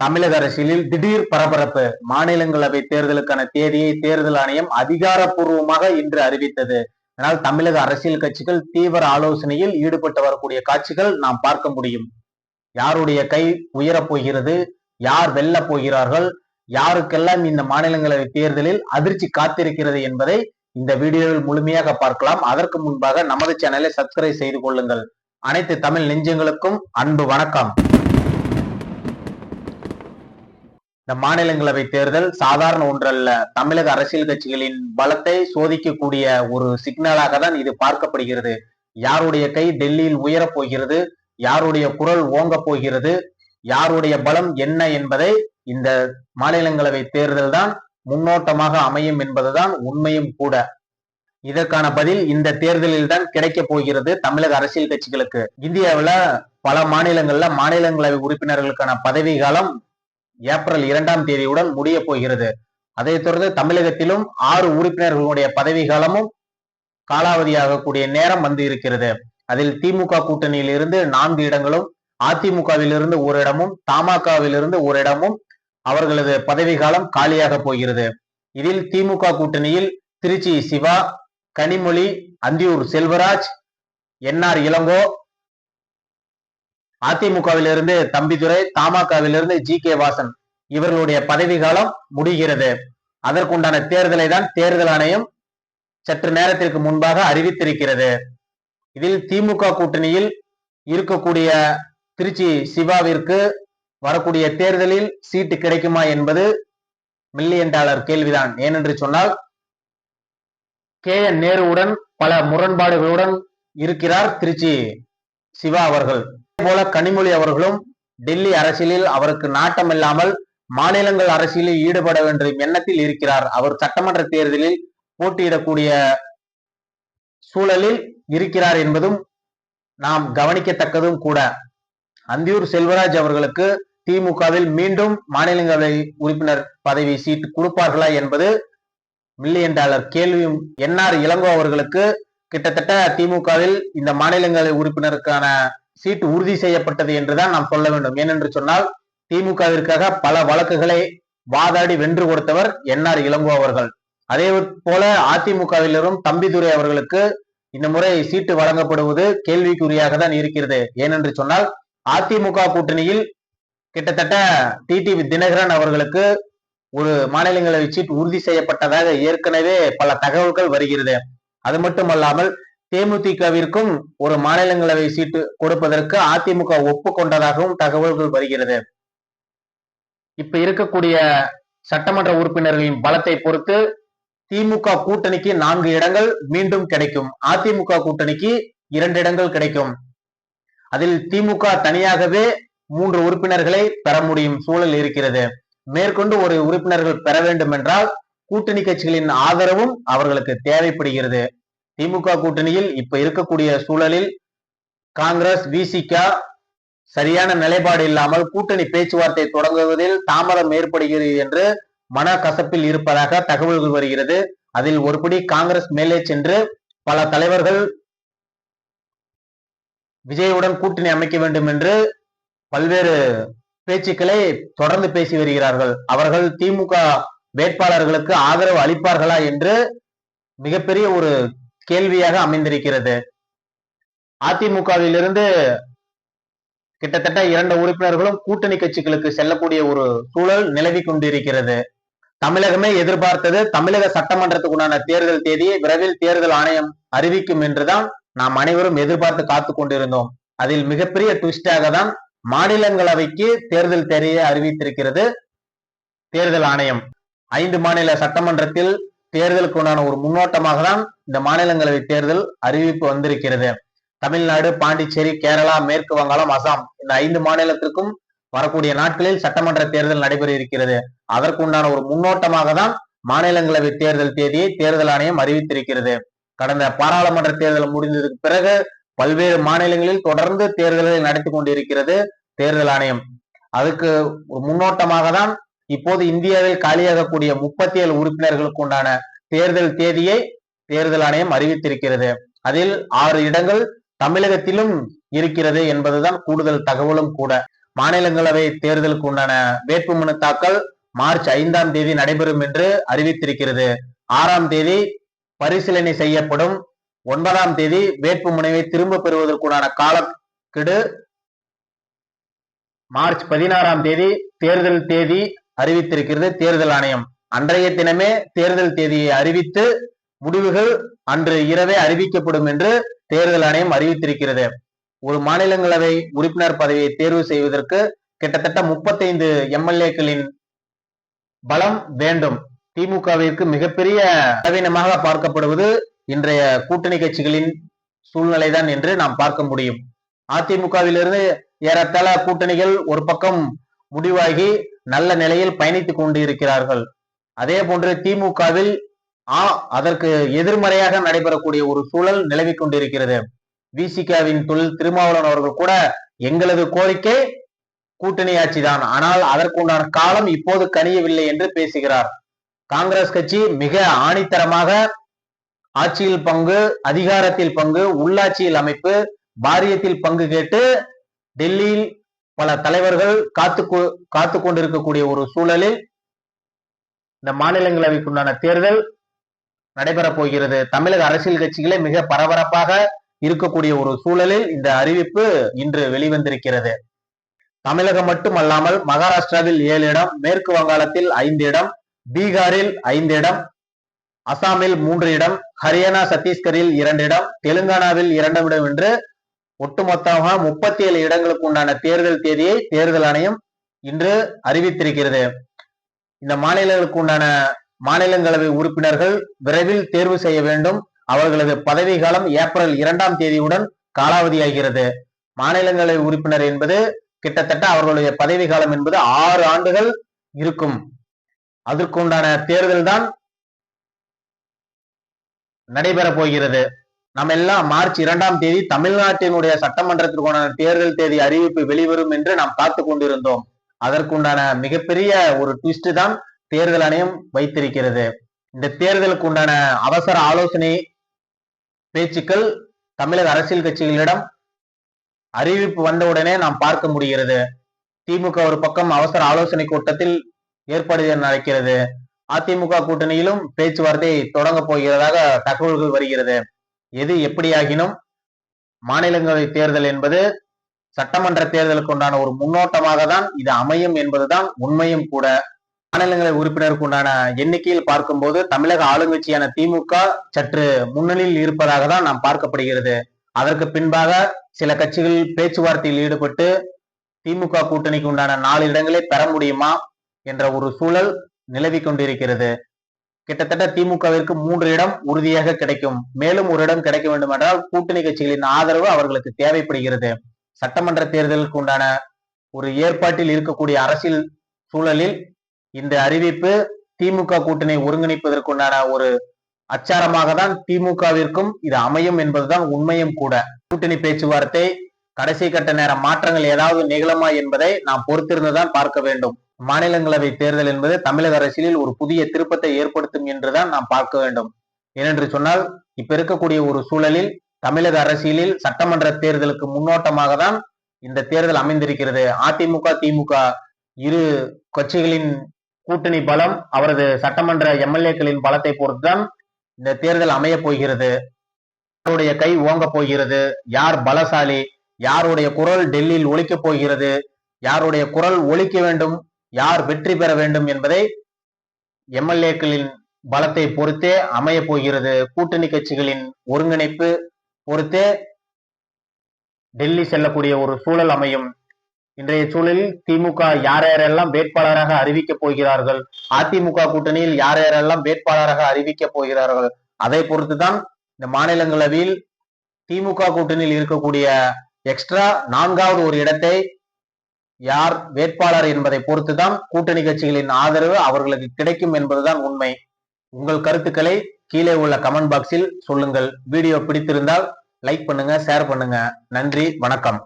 தமிழக அரசியலில் திடீர் பரபரப்பு. மாநிலங்களவை தேர்தலுக்கான தேதியை தேர்தல் ஆணையம் அதிகாரப்பூர்வமாக இன்று அறிவித்தது. அதனால் தமிழக அரசியல் கட்சிகள் தீவிர ஆலோசனையில் ஈடுபட்டு வரக்கூடிய காட்சிகள் நாம் பார்க்க முடியும். யாருடைய கை உயரப் போகிறது, யார் வெல்ல போகிறார்கள், யாருக்கெல்லாம் இந்த மாநிலங்களவை தேர்தலில் அதிர்ச்சி காத்திருக்கிறது என்பதை இந்த வீடியோவில் முழுமையாக பார்க்கலாம். அதற்கு முன்பாக நமது சேனலை சப்ஸ்கிரைப் செய்து கொள்ளுங்கள். அனைத்து தமிழ் நெஞ்சங்களுக்கும் அன்பு வணக்கம். இந்த மாநிலங்களவை தேர்தல் சாதாரண ஒன்றல்ல. தமிழக அரசியல் கட்சிகளின் பலத்தை சோதிக்கக்கூடிய ஒரு சிக்னலாக தான் இது பார்க்கப்படுகிறது. யாருடைய கை டெல்லியில் உயரப் போகிறது, யாருடைய குரல் ஓங்க போகிறது, யாருடைய பலம் என்ன என்பதை இந்த மாநிலங்களவை தேர்தல் தான் முன்னோட்டமாக அமையும் என்பதுதான் உண்மையும் கூட. இதற்கான பதில் இந்த தேர்தலில் தான் கிடைக்க போகிறது தமிழக அரசியல் கட்சிகளுக்கு. இந்தியாவில் பல மாநிலங்கள்ல மாநிலங்களவை உறுப்பினர்களுக்கான பதவி காலம் ஏப்ரல் 2ஆம் தேதியுடன் முடிய போகிறது. அதைத் தொடர்ந்து தமிழகத்திலும் 6 உறுப்பினர்களுடைய பதவி காலமும் காலாவதியாகக்கூடிய நேரம் வந்து இருக்கிறது. அதில் திமுக கூட்டணியில் இருந்து 4 இடங்களும், அதிமுகவில் இருந்து ஒரு இடமும், தமாகவில் இருந்து ஒரு இடமும் அவர்களது பதவி காலம் காலியாக போகிறது. இதில் திமுக கூட்டணியில் திருச்சி சிவா, கனிமொழி, அந்தியூர் செல்வராஜ், என்ஆர் இளங்கோ, அதிமுகவிலிருந்து தம்பிதுரை, தமாகவிலிருந்து ஜி.கே. வாசன் இவர்களுடைய பதவி காலம் முடிகிறது. அதற்குண்டான தேர்தலை தான் தேர்தல் ஆணையம் சற்று நேரத்திற்கு முன்பாக அறிவித்திருக்கிறது. இதில் திமுக கூட்டணியில் இருக்கக்கூடிய திருச்சி சிவாவிற்கு வரக்கூடிய தேர்தலில் சீட்டு கிடைக்குமா என்பது மில்லியன் டாலர் கேள்விதான். ஏனென்று சொன்னால் கே.என். நேருவுடன் பல முரண்பாடுகளுடன் இருக்கிறார் திருச்சி சிவா அவர்கள். போல கனிமொழி அவர்களும் டெல்லி அரசியலில் அவருக்கு நாட்டம் இல்லாமல் மாநிலங்கள் அரசியலில் ஈடுபட வேண்டும் எண்ணத்தில் இருக்கிறார். அவர் சட்டமன்ற தேர்தலில் போட்டியிடக்கூடிய சூழலில் இருக்கிறார் என்பதும் நாம் கவனிக்கத்தக்கதும் கூட. அந்தியூர் செல்வராஜ் அவர்களுக்கு திமுகவில் மீண்டும் மாநிலங்களவை உறுப்பினர் பதவி சீட்டு கொடுப்பார்களா என்பது மில்லியன் டாலர் கேள்வியும். என்ஆர் இளங்கோ அவர்களுக்கு கிட்டத்தட்ட திமுகவில் இந்த மாநிலங்களவை உறுப்பினருக்கான சீட்டு உறுதி செய்யப்பட்டது என்றுதான் நாம் சொல்ல வேண்டும். ஏனென்று சொன்னால் திமுகவிற்காக பல வழக்குகளை வாதாடி வென்று கொடுத்தவர் என்ஆர் இளங்கோ அவர்கள். அதே போல அதிமுகவிலும் தம்பிதுரை அவர்களுக்கு இந்த முறை சீட்டு வழங்கப்படுவது கேள்விக்குறியாக தான் இருக்கிறது. ஏனென்று சொன்னால் அதிமுக கூட்டணியில் கிட்டத்தட்ட டிடிவி தினகரன் அவர்களுக்கு ஒரு மாநிலங்களவை சீட் உறுதி செய்யப்பட்டதாக ஏற்கனவே பல தகவல்கள் வருகிறது. அது மட்டுமல்லாமல் தேமுதிகவிற்கும் ஒரு மாநிலங்களவை சீட்டு கொடுப்பதற்கு அதிமுக ஒப்புக்கொண்டதாகவும் தகவல்கள் வருகிறது. இப்ப இருக்கக்கூடிய சட்டமன்ற உறுப்பினர்களின் பலத்தை பொறுத்து திமுக கூட்டணிக்கு 4 இடங்கள் மீண்டும் கிடைக்கும், அதிமுக கூட்டணிக்கு 2 இடங்கள் கிடைக்கும். அதில் திமுக தனியாகவே 3 உறுப்பினர்களை பெற முடியும் சூழல் இருக்கிறது. மேற்கொண்டு ஒரு உறுப்பினர்கள் பெற வேண்டும் என்றால் கூட்டணி கட்சிகளின் ஆதரவும் அவர்களுக்கு தேவைப்படுகிறது. திமுக கூட்டணியில் இப்ப இருக்கக்கூடிய சூழலில் காங்கிரஸ், விசிக சரியான நிலைப்பாடு இல்லாமல் கூட்டணி பேச்சுவார்த்தை தொடங்குவதில் தாமதம் ஏற்படுகிறது என்று மனக்கசப்பில் இருப்பதாக தகவல்கள் வருகிறது. அதில் ஒருபடி காங்கிரஸ் மேலே சென்று பல தலைவர்கள் விஜயுடன் கூட்டணி அமைக்க வேண்டும் என்று பல்வேறு பேச்சுக்களை தொடர்ந்து பேசி வருகிறார்கள். அவர்கள் திமுக வேட்பாளர்களுக்கு ஆதரவு அளிப்பார்களா என்று மிகப்பெரிய ஒரு கேள்வியாக அமைந்திருக்கிறது. அதிமுகவில் இருந்து கிட்டத்தட்ட 2 உறுப்பினர்களும் கூட்டணி கட்சிகளுக்கு செல்லக்கூடிய ஒரு சூழல் நிலவி கொண்டிருக்கிறது. தமிழகமே எதிர்பார்த்தது தமிழக சட்டமன்றத்துக்குண்டான தேர்தல் தேதியை விரைவில் தேர்தல் ஆணையம் அறிவிக்கும் என்றுதான் நாம் அனைவரும் எதிர்பார்த்து காத்து கொண்டிருந்தோம். அதில் மிகப்பெரிய ட்விஸ்டாக தான் மாநிலங்களவைக்கு தேர்தல் தேதியை அறிவித்திருக்கிறது தேர்தல் ஆணையம். 5 மாநில சட்டமன்றத்தில் தேர்தலுக்கு உண்டான ஒரு முன்னோட்டமாக தான் இந்த மாநிலங்களவை தேர்தல் அறிவிப்பு வந்திருக்கிறது. தமிழ்நாடு, பாண்டிச்சேரி, கேரளா, மேற்கு வங்காளம், அசாம் இந்த 5 மாநிலத்திற்கும் வரக்கூடிய நாட்களில் சட்டமன்ற தேர்தல் நடைபெற இருக்கிறது. அதற்குண்டான ஒரு முன்னோட்டமாக தான் மாநிலங்களவை தேர்தல் தேதியை தேர்தல் ஆணையம் அறிவித்திருக்கிறது. கடந்த பாராளுமன்ற தேர்தல் முடிந்ததுக்கு பிறகு பல்வேறு மாநிலங்களில் தொடர்ந்து தேர்தல்களை நடத்தி கொண்டிருக்கிறது தேர்தல் ஆணையம். அதுக்கு ஒரு முன்னோட்டமாக தான் இப்போது இந்தியாவில் காலியாகக்கூடிய 37 உறுப்பினர்களுக்கு உண்டான தேர்தல் தேதியை தேர்தல் ஆணையம் அறிவித்திருக்கிறது. அதில் 6 இடங்கள் தமிழகத்திலும் இருக்கிறது என்பதுதான் கூடுதல் தகவலும் கூட. மாநிலங்களவை தேர்தலுக்கு உண்டான வேட்புமனு தாக்கல் மார்ச் 5ஆம் தேதி நடைபெறும் என்று அறிவித்திருக்கிறது. 6ஆம் தேதி பரிசீலனை செய்யப்படும். 9ஆம் தேதி வேட்புமனுவை திரும்ப பெறுவதற்குண்டான காலக்கெடு. மார்ச் 16ஆம் தேதி தேர்தல் தேதி அறிவித்திருக்கிறது தேர்தல் ஆணையம். அன்றைய தினமே தேர்தல் தேதியை அறிவித்து முடிவுகள் அன்று இரவே அறிவிக்கப்படும் என்று தேர்தல் ஆணையம் அறிவித்திருக்கிறது. ஒரு மாநிலங்களவை உறுப்பினர் பதவியை தேர்வு செய்வதற்கு கிட்டத்தட்ட 35 எம்எல்ஏக்களின் பலம் வேண்டும். திமுகவிற்கு மிகப்பெரிய பலவீனமாக பார்க்கப்படுவது இன்றைய கூட்டணி கட்சிகளின் சூழ்நிலைதான் என்று நாம் பார்க்க முடியும். அதிமுகவிலிருந்து ஏறத்தாழ கூட்டணிகள் ஒரு பக்கம் முடிவாகி நல்ல நிலையில் பயணித்துக் கொண்டு இருக்கிறார்கள். அதே போன்று திமுகவில் அதற்கு எதிர்மறையாக நடைபெறக்கூடிய ஒரு சூழல் நிலவி கொண்டிருக்கிறது. விசிகாவின் தொழில் திருமாவளவன் அவர்கள் கூட எங்களது கோரிக்கை கூட்டணி ஆட்சிதான், ஆனால் அதற்குண்டான காலம் இப்போது கனியவில்லை என்று பேசுகிறார். காங்கிரஸ் கட்சி மிக ஆணித்தரமாக ஆட்சியில் பங்கு, அதிகாரத்தில் பங்கு, உள்ளாட்சியில் அமைப்பு, வாரியத்தில் பங்கு கேட்டு டெல்லியில் பல தலைவர்கள் காத்து கொண்டிருக்கக்கூடிய ஒரு சூழலில் இந்த மாநிலங்களவைக்குண்டான தேர்தல் நடைபெறப் போகிறது. தமிழக அரசியல் கட்சிகளே மிக பரபரப்பாக இருக்கக்கூடிய ஒரு சூழலில் இந்த அறிவிப்பு இன்று வெளிவந்திருக்கிறது. தமிழகம் மட்டுமல்லாமல் மகாராஷ்டிராவில் 7 இடம், மேற்கு வங்காளத்தில் 5 இடம், பீகாரில் 5 இடம், அசாமில் 3 இடம், ஹரியானா சத்தீஸ்கரில் 2 இடம், தெலுங்கானாவில் 2 இடம் என்று ஒட்டுமொத்தமாக 37 இடங்களுக்கு உண்டான தேர்தல் தேதியை தேர்தல் ஆணையம் இன்று அறிவித்திருக்கிறது. இந்த மாநிலங்களுக்கு உண்டான மாநிலங்களவை உறுப்பினர்கள் விரைவில் தேர்வு செய்ய வேண்டும். அவர்களது பதவி காலம் ஏப்ரல் 2ஆம் தேதியுடன் காலாவதியாகிறது. மாநிலங்களவை உறுப்பினர் என்பது கிட்டத்தட்ட அவர்களுடைய பதவி காலம் என்பது 6 ஆண்டுகள் இருக்கும். அதற்குண்டான தேர்தல் தான் நடைபெற போகிறது. நம்ம எல்லாம் மார்ச் 2ஆம் தேதி தமிழ்நாட்டினுடைய சட்டமன்றத்திற்கான தேர்தல் தேதி அறிவிப்பு வெளிவரும் என்று நாம் காத்து கொண்டிருந்தோம். அதற்குண்டான மிகப்பெரிய ஒரு ட்விஸ்ட் தான் தேர்தல் ஆணையம் வைத்திருக்கிறது. இந்த தேர்தலுக்கு உண்டான அவசர ஆலோசனை பேச்சுக்கள் தமிழக அரசியல் கட்சிகளிடம் அறிவிப்பு வந்தவுடனே நாம் பார்க்க முடிகிறது. திமுக ஒரு பக்கம் அவசர ஆலோசனை கூட்டத்தில் ஏற்பாடு நடக்கிறது. அதிமுக கூட்டணியிலும் பேச்சுவார்த்தை தொடங்க போகிறதாக தகவல்கள் வருகிறது. எது எப்படியாகினும் மாநிலங்களவை தேர்தல் என்பது சட்டமன்ற தேர்தலுக்கு உண்டான ஒரு முன்னோட்டமாக தான் இது அமையும் என்பதுதான் உண்மையும் கூட. மாநிலங்களவை உறுப்பினருக்கு உண்டான எண்ணிக்கையில் பார்க்கும்போது தமிழக ஆளுங்கட்சியான திமுக சற்று முன்னணியில் இருப்பதாக தான் நாம் பார்க்கப்படுகிறது. அதற்கு பின்பாக சில கட்சிகள் பேச்சுவார்த்தையில் ஈடுபட்டு திமுக கூட்டணிக்கு உண்டான 4 இடங்களை பெற முடியுமா என்ற ஒரு சூழல் நிலவி கொண்டிருக்கிறது. கிட்டத்தட்ட திமுகவிற்கு 3 இடம் உறுதியாக கிடைக்கும். மேலும் ஒரு இடம் கிடைக்க வேண்டும் என்றால் கூட்டணி கட்சிகளின் ஆதரவு அவர்களுக்கு தேவைப்படுகிறது. சட்டமன்ற தேர்தலுக்கு உண்டான ஒரு ஏற்பாட்டில் இருக்கக்கூடிய அரசியல் சூழலில் இந்த அறிவிப்பு திமுக கூட்டணி ஒருங்கிணைப்பதற்குண்டான ஒரு அச்சாரமாக தான் திமுகவிற்கும் இது அமையும் என்பதுதான் உண்மையும் கூட. கூட்டணி பேச்சுவார்த்தை கடைசி கட்ட நேர மாற்றங்கள் ஏதாவது நிகழுமா என்பதை நாம் பொறுத்திருந்துதான் பார்க்க வேண்டும். மாநிலங்களவை தேர்தல் என்பது தமிழக அரசியலில் ஒரு புதிய திருப்பத்தை ஏற்படுத்தும் என்றுதான் நாம் பார்க்க வேண்டும். ஏனென்று சொன்னால் இப்ப இருக்கக்கூடிய ஒரு சூழலில் தமிழக அரசியலில் சட்டமன்ற தேர்தலுக்கு முன்னோட்டமாக தான் இந்த தேர்தல் அமைந்திருக்கிறது. அதிமுக திமுக இரு கட்சிகளின் கூட்டணி பலம் அவரது சட்டமன்ற எம்எல்ஏக்களின் பலத்தை பொறுத்துதான் இந்த தேர்தல் அமைய போகிறது. யாருடைய கை ஓங்க போகிறது, யார் பலசாலி, யாருடைய குரல் டெல்லியில் ஒலிக்க போகிறது, யாருடைய குரல் ஒலிக்க வேண்டும், யார் வெற்றி பெற வேண்டும் என்பதை எம்எல்ஏக்களின் பலத்தை பொறுத்தே அமைய போகிறது. கூட்டணி கட்சிகளின் ஒருங்கிணைப்பு பொறுத்தே டெல்லி செல்லக்கூடிய ஒரு சூழல் அமையும். இன்றைய சூழலில் திமுக யார் யாரெல்லாம் வேட்பாளராக அறிவிக்க போகிறார்கள், அதிமுக கூட்டணியில் யார் யாரெல்லாம் வேட்பாளராக அறிவிக்க போகிறார்கள், அதை பொறுத்துதான் இந்த மாநிலங்களவையில் திமுக கூட்டணியில் இருக்கக்கூடிய எக்ஸ்ட்ரா 4வது ஒரு இடத்தை யார் வேட்பாளர் என்பதை பொறுத்துதான் கூட்டணி கட்சிகளின் ஆதரவு அவர்களுக்கு கிடைக்கும் என்பதுதான் உண்மை. உங்கள் கருத்துக்களை கீழே உள்ள கமெண்ட் பாக்ஸில் சொல்லுங்கள். வீடியோ பிடித்திருந்தால் லைக் பண்ணுங்க, ஷேர் பண்ணுங்க. நன்றி, வணக்கம்.